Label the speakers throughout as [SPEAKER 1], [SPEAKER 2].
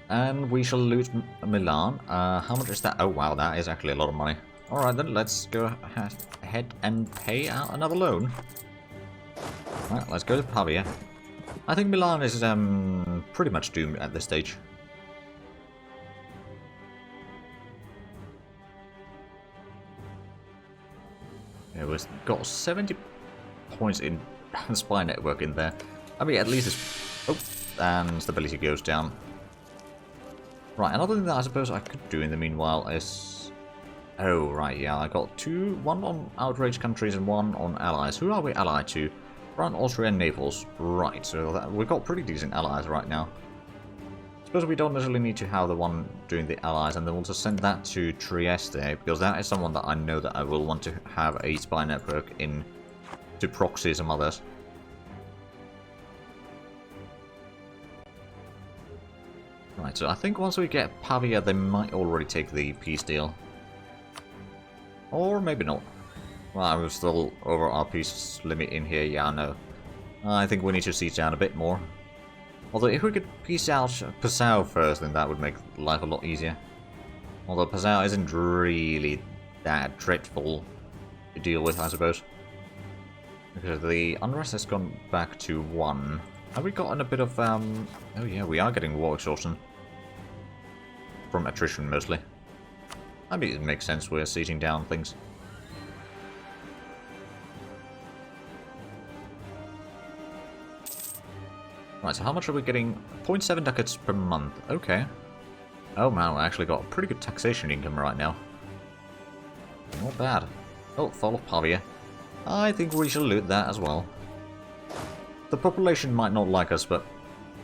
[SPEAKER 1] And we shall loot Milan. How much is that? Oh wow, that is actually a lot of money. Alright then, let's go ahead and pay out another loan. Alright, let's go to Pavia. I think Milan is pretty much doomed at this stage. Yeah, we've got 70 points in spy network in there. I mean, at least it's... Oh, and stability goes down. Right, another thing that I suppose I could do in the meanwhile is... Oh, right, yeah, I got one on outraged countries and one on allies. Who are we allied to? France, Austria, and Naples. Right, so we've got pretty decent allies right now. Suppose we don't necessarily need to have the one doing the allies, and then we'll just send that to Trieste, because that is someone that I know that I will want to have a spy network in to proxy some others. Right, so I think once we get Pavia, they might already take the peace deal. Or maybe not. Well, we're still over our peace limit in here, yeah, I know. I think we need to siege down a bit more. Although if we could peace out Passau first, then that would make life a lot easier. Although Passau isn't really that dreadful to deal with, I suppose. Because the unrest has gone back to 1. Have we gotten a bit of, Oh yeah, we are getting war exhaustion. From attrition, mostly. I mean, it makes sense, we're sieging down things. Right, so how much are we getting? 0.7 ducats per month. Okay. Oh man, we actually got a pretty good taxation income right now. Not bad. Oh, fall of Pavia. I think we shall loot that as well. The population might not like us, but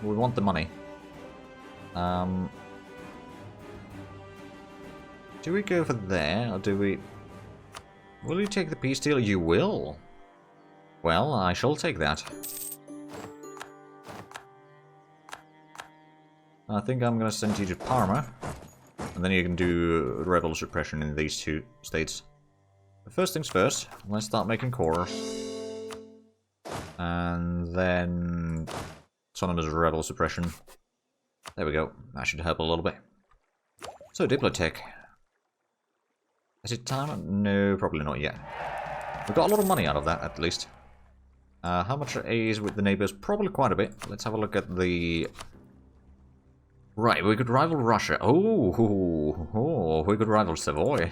[SPEAKER 1] we want the money. Do we go for there, or do we... Will you take the peace deal? You will. Well, I shall take that. I think I'm going to send you to Parma, and then you can do rebel suppression in these two states. But first things first, let's start making cores. And then autonomous rebel suppression. There we go, that should help a little bit. So, Diplotech. Is it time? No, probably not yet. We got a lot of money out of that, at least. How much is with the neighbors? Probably quite a bit. Let's have a look at the... Right, we could rival Russia. Oh, we could rival Savoy.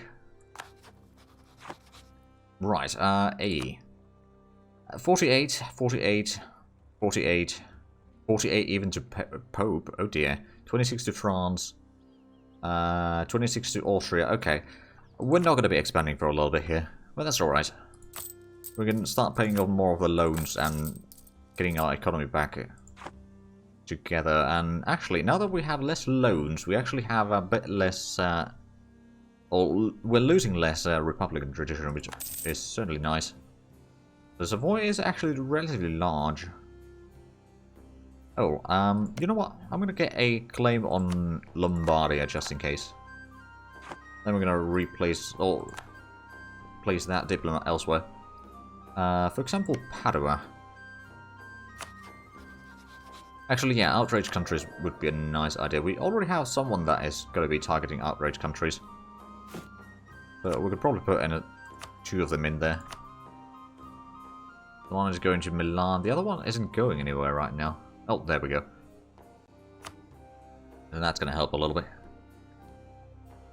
[SPEAKER 1] Right, A. 48, 48, 48, 48 even to Pope. Oh dear. 26 to France. 26 to Austria. Okay. We're not going to be expanding for a little bit here, but that's alright. We can start paying off more of the loans and getting our economy back together. And actually, now that we have less loans, we actually have a bit less... or we're losing less Republican tradition, which is certainly nice. The Savoy is actually relatively large. Oh, you know what? I'm going to get a claim on Lombardia just in case. Then we're going to replace or place that diplomat elsewhere. For example, Padua. Actually, yeah, outraged countries would be a nice idea. We already have someone that is going to be targeting outraged countries. But we could probably put in two of them in there. The one is going to Milan. The other one isn't going anywhere right now. Oh, there we go. And that's going to help a little bit.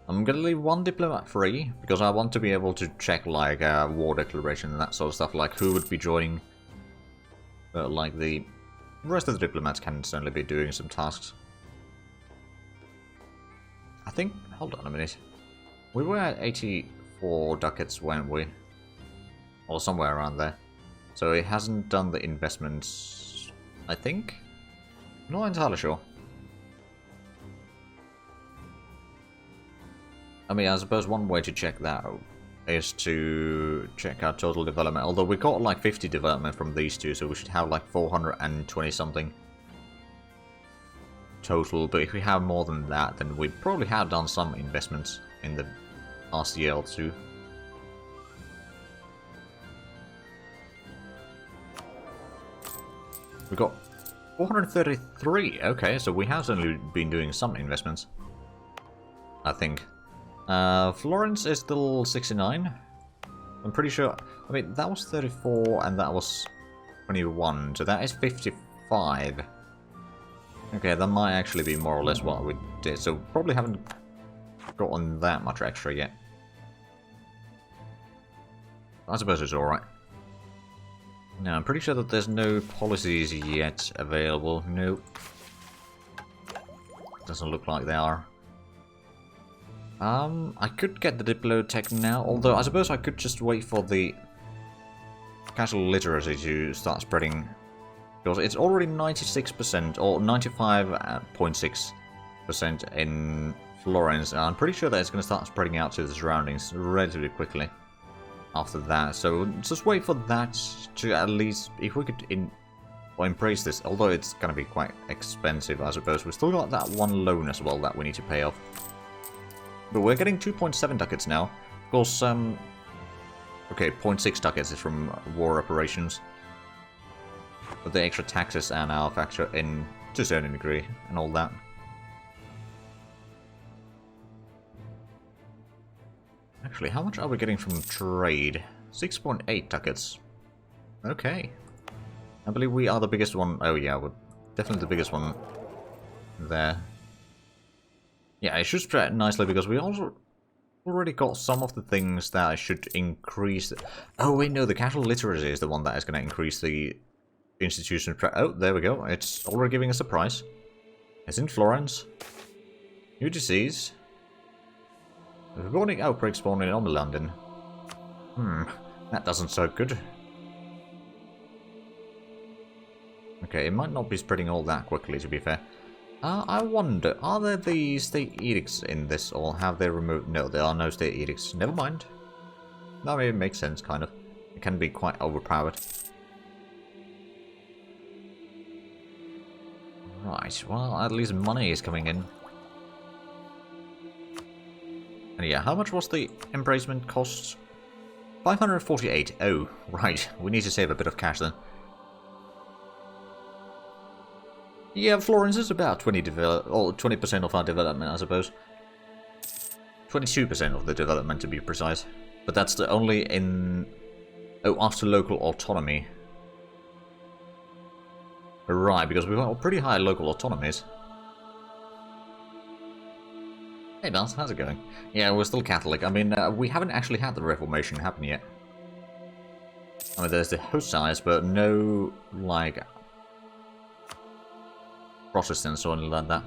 [SPEAKER 1] I'm going to leave one diplomat free, because I want to be able to check, like, war declaration and that sort of stuff, like who would be joining. But, like, the rest of the diplomats can certainly be doing some tasks. I think... Hold on a minute. We were at 84 ducats, weren't we? Or somewhere around there. So it hasn't done the investments, I think? Not entirely sure. I mean, I suppose one way to check that is to check our total development. Although we got like 50 development from these two, so we should have like 420 something total. But if we have more than that, then we probably have done some investments in the last year or two. We got 433. Okay, so we have certainly been doing some investments, I think. Florence is still 69. I'm pretty sure. I mean, that was 34 and that was 21, so that is 55. Okay, that might actually be more or less what we did, so probably haven't gotten that much extra yet. I suppose it's alright. Now, I'm pretty sure that there's no policies yet available. Nope. Doesn't look like they are. I could get the Diplotech now, although I suppose I could just wait for the casual literacy to start spreading. Because it's already 96% or 95.6% in Florence, and I'm pretty sure that it's going to start spreading out to the surroundings relatively quickly after that. So just wait for that to at least, if we could embrace this, although it's going to be quite expensive, I suppose. We've still got that one loan as well that we need to pay off. But we're getting 2.7 ducats now. Of course, okay, 0.6 ducats is from war operations. But the extra taxes are now factored in to a certain degree and all that. Actually, how much are we getting from trade? 6.8 ducats. Okay. I believe we are the biggest one. Oh yeah, we're definitely the biggest one there. Yeah, it should spread nicely because we also already got some of the things that I should increase. Oh wait, no, the casual literacy is the one that is going to increase the institution. Oh, there we go. It's already giving us a price. It's in Florence. New disease. Warning outbreak spawning on the London. That doesn't sound good. Okay, it might not be spreading all that quickly, to be fair. I wonder, are there the state edicts in this, or have they removed? No, there are no state edicts. Never mind. I mean, it makes sense, kind of. It can be quite overpowered. Right, well, at least money is coming in. And yeah, how much was the embracement cost? 548. Oh, right. We need to save a bit of cash then. Yeah, Florence is about 20% of our development, I suppose. 22% of the development, to be precise. But that's the only in... Oh, after local autonomy. Right, because we've got pretty high local autonomies. Hey, Dance, how's it going? Yeah, we're still Catholic. I mean, we haven't actually had the Reformation happen yet. I mean, there's the Hussites, but no, like... Protestants or anything like that.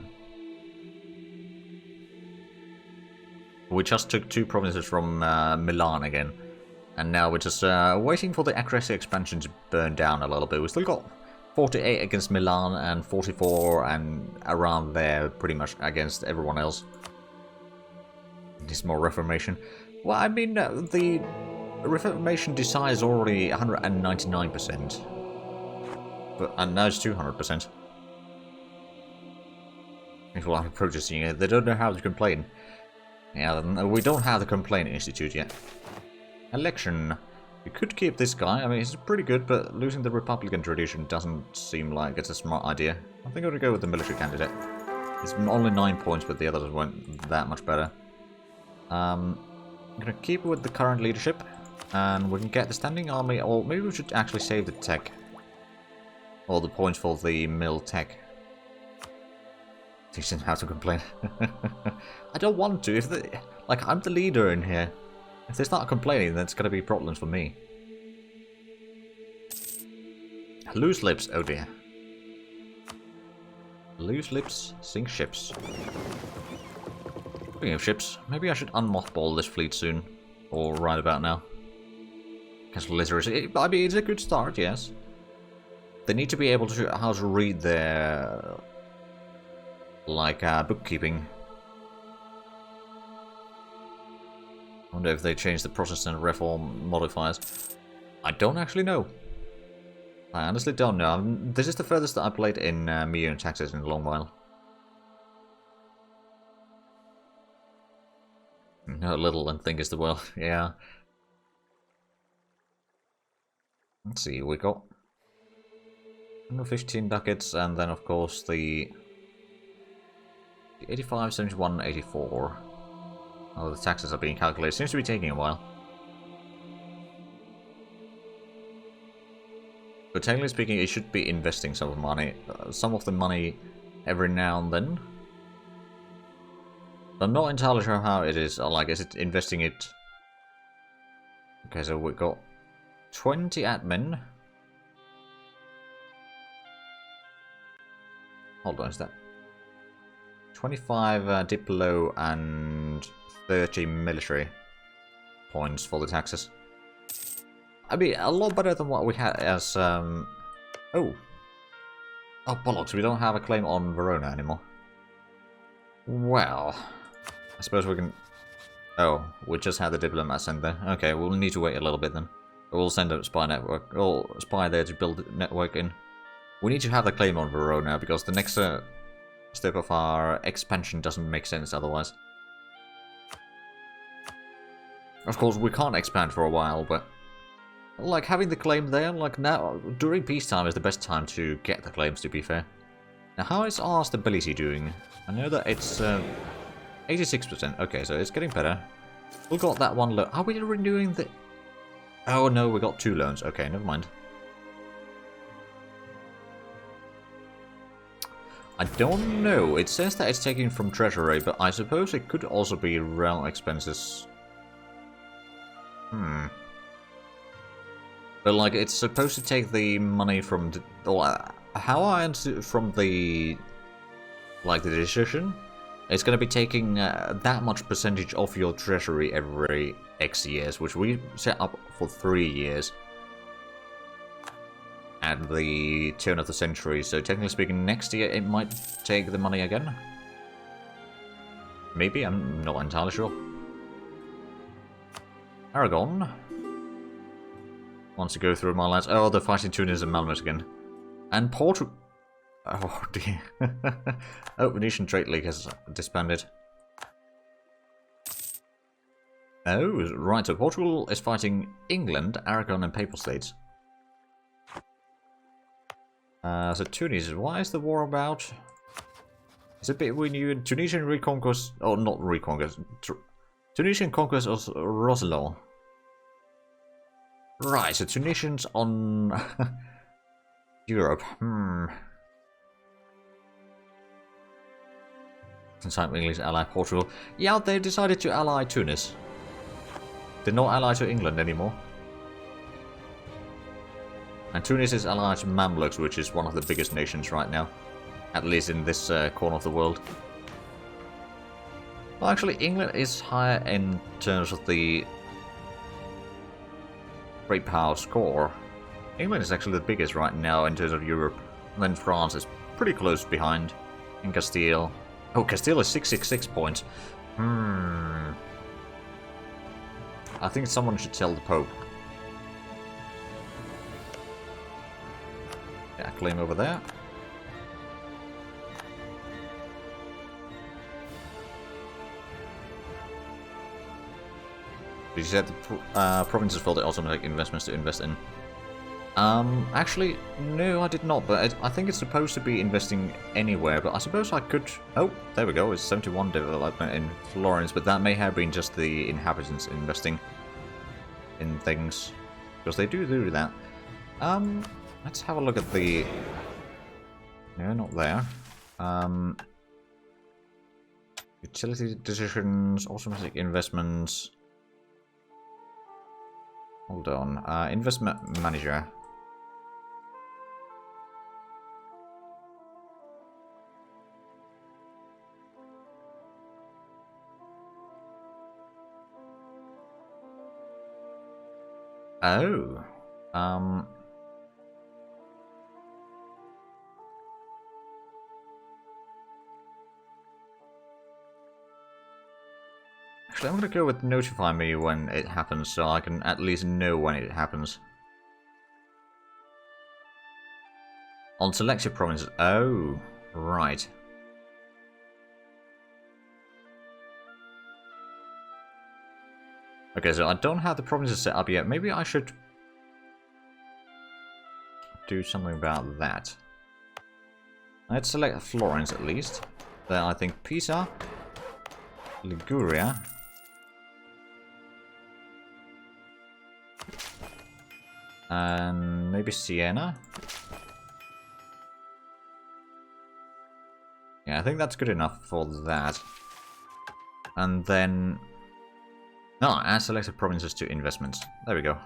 [SPEAKER 1] We just took 2 provinces from Milan again, and now we're just waiting for the aggressive expansion to burn down a little bit. We still got 48 against Milan and 44 and around there pretty much against everyone else. Needs more Reformation. Well, I mean, the Reformation desire is already 199%, and now it's 200%. People are protesting it. They don't know how to complain. Yeah, we don't have the Complaint Institute yet. Election. We could keep this guy. I mean, he's pretty good, but losing the Republican tradition doesn't seem like it's a smart idea. I think I'm going to go with the military candidate. It's only 9 points, but the others weren't that much better. I'm going to keep with the current leadership, and we can get the standing army, or maybe we should actually save the tech. Or the points for the mill tech. Teach them how to complain. I don't want to. If they, like, I'm the leader in here. If they start complaining, then it's going to be problems for me. Loose lips. Oh dear. Loose lips sink ships. Speaking of ships, maybe I should unmothball this fleet soon, or right about now. Cancel literacy. I mean, it's a good start, yes. They need to be able to how to read their like bookkeeping. I wonder if they change the Protestant reform modifiers. I don't actually know. I honestly don't know. This is the furthest that I played in MEIOU and Taxes in a long while. No, little and think is the world. Yeah. Let's see, we got 15 ducats, and then of course the 85, 71, 84. Oh, the taxes are being calculated. Seems to be taking a while. But technically speaking, it should be investing some of the money every now and then. I'm not entirely sure how it is. Like, is it investing it? Okay, so we got 20 admin. Hold on, is that 25 Diplo and 30 military points for the taxes? I mean, a lot better than what we had as, Oh, bollocks, we don't have a claim on Verona anymore. Well, I suppose we can... Oh, we just had the diplomat sent there. Okay, we'll need to wait a little bit then. We'll send a spy network, or spy there to build a network in. We need to have the claim on Verona, because the next step of our expansion doesn't make sense otherwise. Of course, we can't expand for a while, but... Like, having the claim there, like now, during peacetime is the best time to get the claims, to be fair. Now, how is our stability doing? I know that it's 86%. Okay, so it's getting better. We got that one loan. Are we renewing the... Oh no, we got 2 loans. Okay, never mind. I don't know. It says that it's taken from treasury, but I suppose it could also be realm expenses. But like, it's supposed to take the money from the... how I answer from the... Like, the decision? It's going to be taking that much percentage of your treasury every X years, which we set up for 3 years. At the turn of the century, so technically speaking, next year it might take the money again. Maybe, I'm not entirely sure. Aragon wants to go through my lands. Oh, they're fighting Tunis and Malmö again. And Portugal... Oh dear. Oh, Venetian Trade League has disbanded. Oh, right, so Portugal is fighting England, Aragon and Papal States. So Tunis, why is the war about? Is it between you and Tunisian reconquest? Oh, not reconquest. Tunisian conquest of Roselot. Right, so Tunisians on Europe. Since I'm English ally Portugal. Yeah, they decided to ally Tunis. They're not allied to England anymore. And Tunis is allied to Mamluks, which is one of the biggest nations right now. At least in this corner of the world. Well, actually, England is higher in terms of the great power score. England is actually the biggest right now in terms of Europe. And then France is pretty close behind. And Castile. Oh, Castile is 666 points. I think someone should tell the Pope. Yeah, claim over there. You said the provinces filled the automatic investments to invest in. Actually, no, I did not, but I think it's supposed to be investing anywhere, but I suppose I could... Oh, there we go, it's 71 development in Florence, but that may have been just the inhabitants investing in things, because they do that. Let's have a look at the... No, not there. Utility decisions, automatic investments... Hold on. Investment manager. Oh. Actually, I'm gonna go with notify me when it happens, so I can at least know when it happens. On selected provinces. Oh, right. Okay, so I don't have the provinces set up yet. Maybe I should do something about that. Let's select Florence at least. Then I think Pisa, Liguria, and maybe Siena. Yeah, I think that's good enough for that. And then... no, add selected provinces to investments. There we go.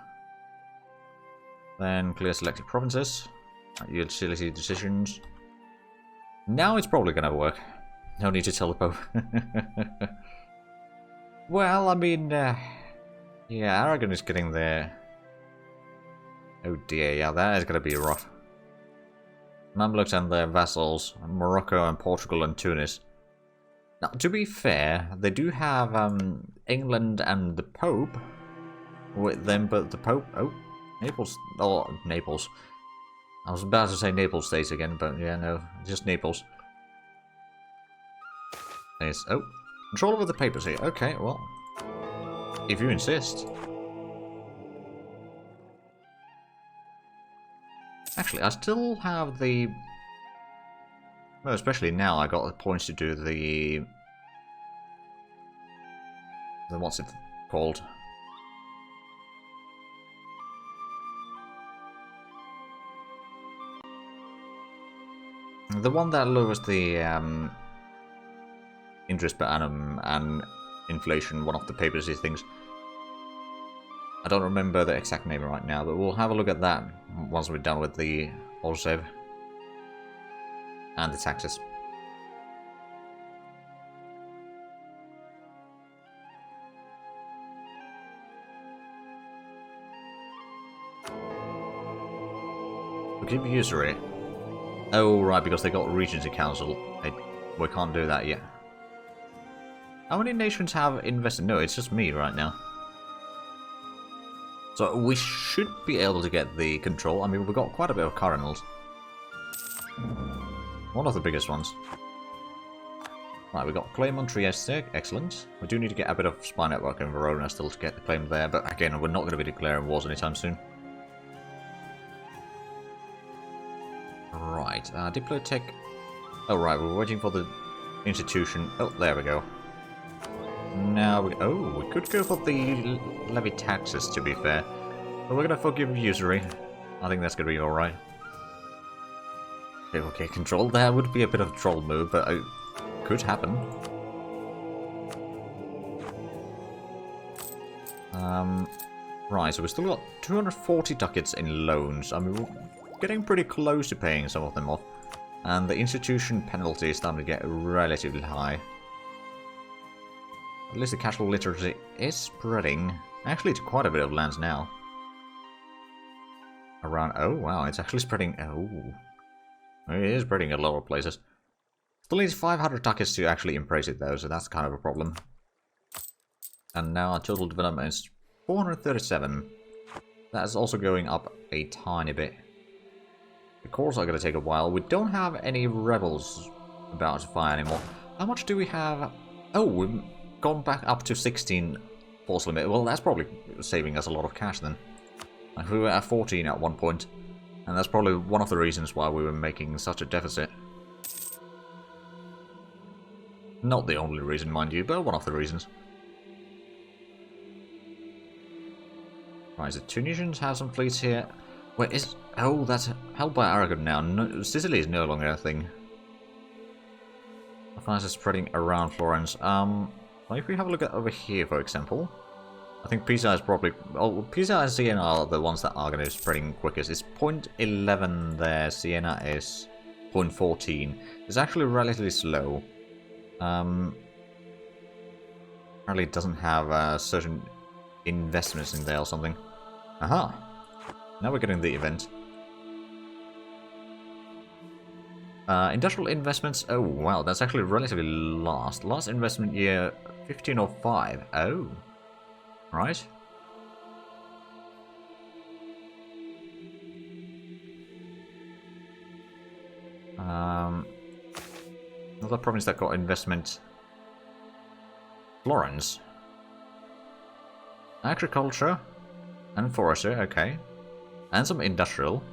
[SPEAKER 1] Then clear selected provinces. Utility decisions. Now it's probably gonna work. No need to tell the Pope. Well, I mean... yeah, Aragon is getting there. Oh dear, yeah, that is gonna be rough. Mamluks and their vassals, Morocco and Portugal and Tunis. Now, to be fair, they do have England and the Pope with them, but the Pope... oh, Naples... oh, Naples. I was about to say Naples States again, but yeah, no, just Naples. There's... oh, control over the papacy. Okay, well, if you insist. Actually, I still have the... well, especially now, I got the points to do the what's it called? The one that lowers the interest per annum and inflation, one of the papacy things. I don't remember the exact name right now, but we'll have a look at that once we're done with the autosave and the taxes. We give usury. Oh, right, because they got Regency Council. We can't do that yet. How many nations have invested? No, it's just me right now. So we should be able to get the control. I mean, we've got quite a bit of cardinals. One of the biggest ones. Right, we got claim on Trieste. Excellent. We do need to get a bit of spy network in Verona still to get the claim there, but again, we're not going to be declaring wars anytime soon. Right, Diplotech. Oh, right, we're waiting for the institution. Oh, there we go. Now we... oh, we could go for the levy taxes, to be fair. But we're going to forgive usury. I think that's going to be alright. Okay, control. That would be a bit of a troll move, but it could happen. Right, so we've still got 240 ducats in loans. I mean, we're getting pretty close to paying some of them off. And the institution penalty is starting to get relatively high. At least the casual literacy is spreading. Actually, to quite a bit of lands now. Around... oh, wow, it's actually spreading... oh. It is spreading a lot of places. Still needs 500 ducats to actually embrace it, though, so that's kind of a problem. And now our total development is 437. That's also going up a tiny bit. The cores are going to take a while. We don't have any rebels about to fire anymore. How much do we have? Oh, we've gone back up to 16 force limit. Well, that's probably saving us a lot of cash then. Like, we were at 14 at one point, and that's probably one of the reasons why we were making such a deficit. Not the only reason, mind you, but one of the reasons. Right, so Tunisians have some fleets here. Where is... oh, that's held by Aragon now. No, Sicily is no longer a thing. France is spreading around Florence. Well, if we have a look at over here, for example, I think Pisa is probably... oh, Pisa and Siena are the ones that are going to be spreading quickest. It's 0.11 there. Siena is 0.14. It's actually relatively slow. Apparently it doesn't have certain investments in there or something. Aha! Now we're getting the event. Industrial investments. Oh, wow, that's actually relatively last. Last investment year, 1505. Oh. Right. Another province that got investment. Florence. Agriculture and forestry, okay. And some industrial.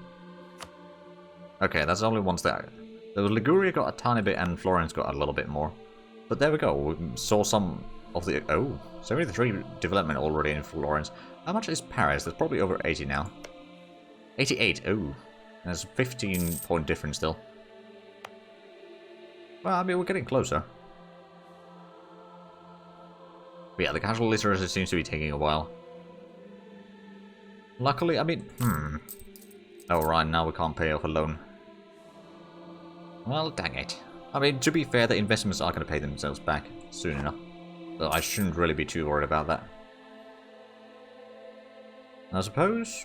[SPEAKER 1] Okay, that's the only ones that... The Liguria got a tiny bit and Florence got a little bit more. But there we go, we saw some of the... Oh, 73 development already in Florence. How much is Paris? That's probably over 80 now. 88, oh. There's a 15-point difference still. Well, I mean, we're getting closer. But yeah, the casual literacy seems to be taking a while. Luckily, I mean, oh, right, now we can't pay off a loan. Well, dang it. I mean, to be fair, the investments are going to pay themselves back soon enough. So I shouldn't really be too worried about that. I suppose...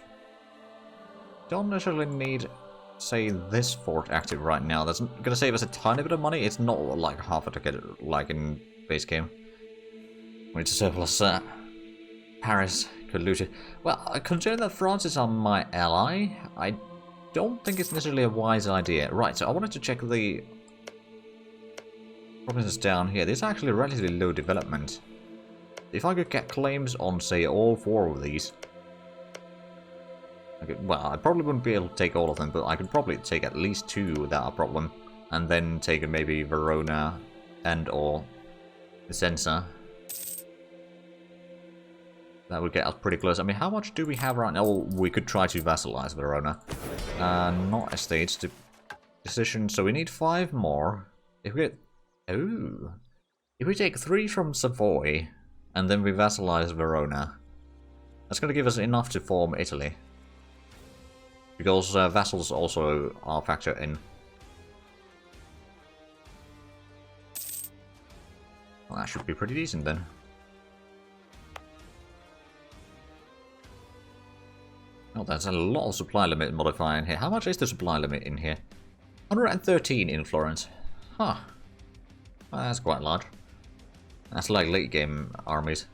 [SPEAKER 1] Don't necessarily need, say, this fort active right now. That's going to save us a tiny bit of money. It's not like half a ticket like in base game. We need to surplus Paris could loot it. Well, considering that France is on my ally, I don't think it's necessarily a wise idea. Right, so I wanted to check the provinces down here. There's actually relatively low development. If I could get claims on, say, all 4 of these... well, I probably wouldn't be able to take all of them, but I could probably take at least 2 without a problem. And then take maybe Verona and or Vicenza. That would get us pretty close. I mean, how much do we have right now? Oh, we could try to vassalize Verona. Not estates. Decision. So we need 5 more. If we get... Oh. If we take 3 from Savoy, and then we vassalize Verona, that's going to give us enough to form Italy. Because vassals also are a factor in. Well, that should be pretty decent then. Oh, there's a lot of supply limit modifier in here. How much is the supply limit in here? 113 in Florence. Huh. Well, that's quite large. That's like late game armies.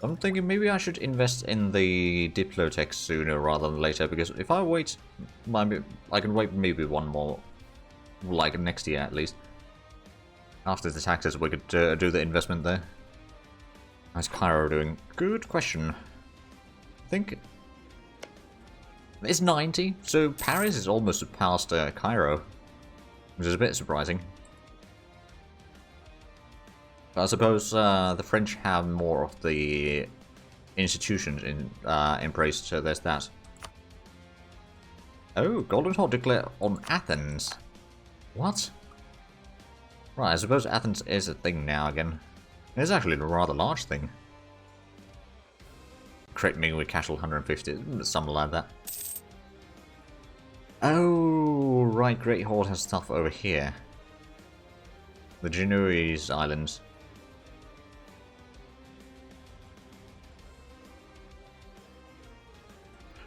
[SPEAKER 1] I'm thinking maybe I should invest in the Diplotech sooner rather than later, because if I wait, I can wait maybe 1 more, like next year at least. After the taxes, we could do the investment there. How's Cairo doing? Good question. I think it's 90, so Paris is almost past Cairo, which is a bit surprising. But I suppose the French have more of the institutions in place, so there's that. Oh, Golden Horde declared on Athens. What? Right, I suppose Athens is a thing now again. It's actually a rather large thing. Crit me with casual 150, something like that. Oh, right, Great Horde has stuff over here. The Genoese Islands.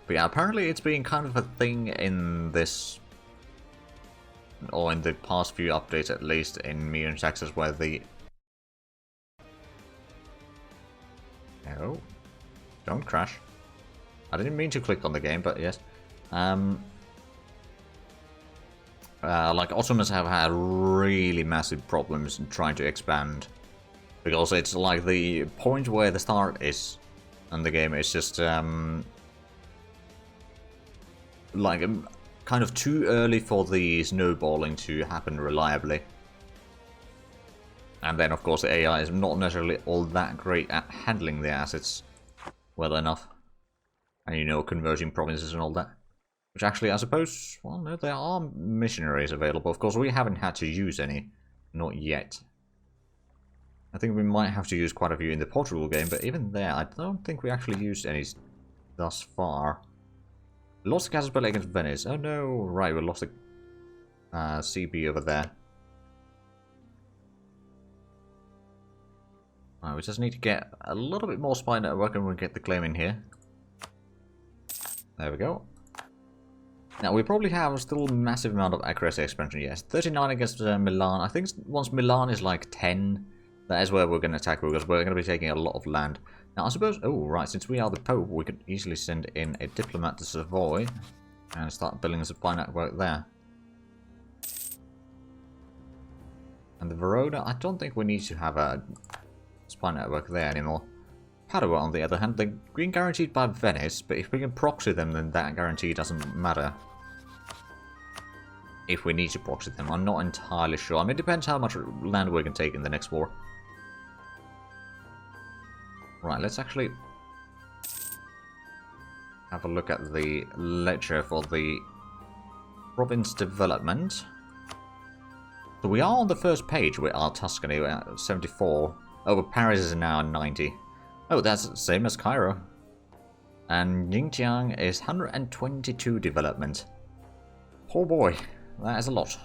[SPEAKER 1] But yeah, apparently it's been kind of a thing in this, or in the past few updates at least, in MEIOU and Texas, where the... No. Don't crash. I didn't mean to click on the game, but yes. Like, Ottomans have had really massive problems in trying to expand. Because it's like the point where the start is in the game is just, like, kind of too early for the snowballing to happen reliably. And then, of course, the AI is not necessarily all that great at handling the assets well enough. And, you know, converging provinces and all that. Which actually, I suppose, well, no, there are missionaries available. Of course, we haven't had to use any. Not yet. I think we might have to use quite a few in the Portugal game, but even there, I don't think we actually used any thus far. We lost the Casus against Venice. Oh no, right, we lost the CB over there. Right, we just need to get a little bit more spy network and we'll get the claim in here. There we go. Now, we probably have still a massive amount of accuracy expansion, yes. 39 against Milan. I think once Milan is like 10, that is where we're going to attack, because we're going to be taking a lot of land. Now, I suppose... Oh, right, since we are the Pope, we could easily send in a diplomat to Savoy and start building a supply network there. And the Verona, I don't think we need to have a supply network there anymore. Padua, on the other hand, they're being guaranteed by Venice, but if we can proxy them, then that guarantee doesn't matter. If we need to proxy them, I'm not entirely sure. I mean, it depends how much land we can take in the next war. Right, let's actually have a look at the ledger for the province development. So we are on the first page with our Tuscany at 74. Oh, but Paris is now 90. Oh, that's the same as Cairo. And Yingjiang is 122 development. Oh boy, that is a lot.